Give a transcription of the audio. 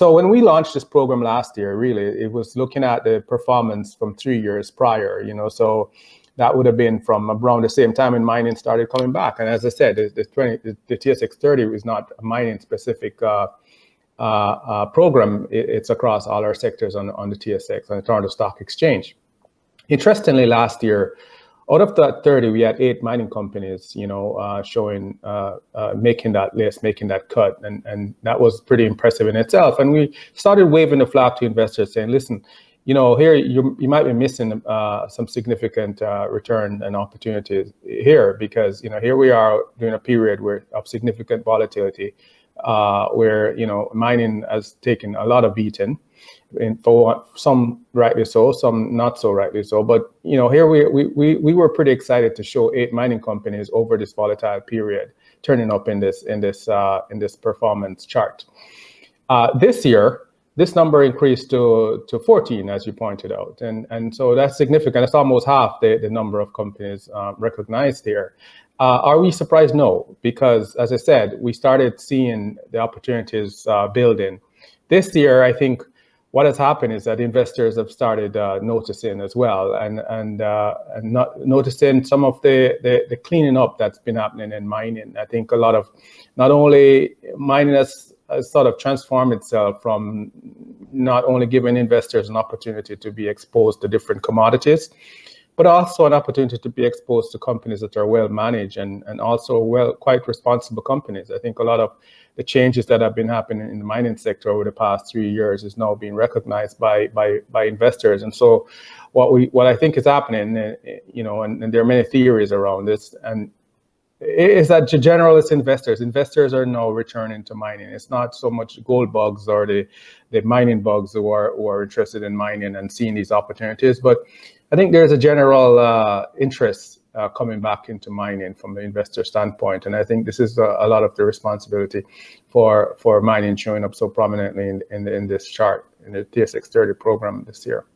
So when we launched this program last year, really, it was looking at the performance from 3 years prior, so that would have been from around the same time when mining started coming back. And as I said, the TSX 30 is not a mining specific program. It's across all our sectors on the TSX, on the Toronto Stock Exchange. Interestingly, last year, out of that 30, we had 8 mining companies, showing, making that list, making that cut. And that was pretty impressive in itself. And we started waving the flag to investors saying, listen, here you might be missing some significant return and opportunities here, because, here we are during a period of significant volatility, where, mining has taken a lot of beating. And for some rightly so, some not so rightly so. But here we were pretty excited to show 8 mining companies over this volatile period turning up in this performance chart. This year, this number increased to 14, as you pointed out, and so that's significant. It's almost half the number of companies recognized here. Are we surprised? No, because as I said, we started seeing the opportunities building. This year, I think what has happened is that investors have started noticing as well, and not noticing some of the cleaning up that's been happening in mining. I think a lot of, not only mining has sort of transformed itself from not only giving investors an opportunity to be exposed to different commodities, but also an opportunity to be exposed to companies that are well managed and also quite responsible companies. I think a lot of the changes that have been happening in the mining sector over the past 3 years is now being recognized by investors. And so what I think is happening, and there are many theories around this, and is that generalist investors are now returning to mining. It's not so much gold bugs or the mining bugs who are interested in mining and seeing these opportunities, but I think there's a general interest coming back into mining from the investor standpoint, and I think this is a lot of the responsibility for mining showing up so prominently in this chart in the TSX 30 program this year.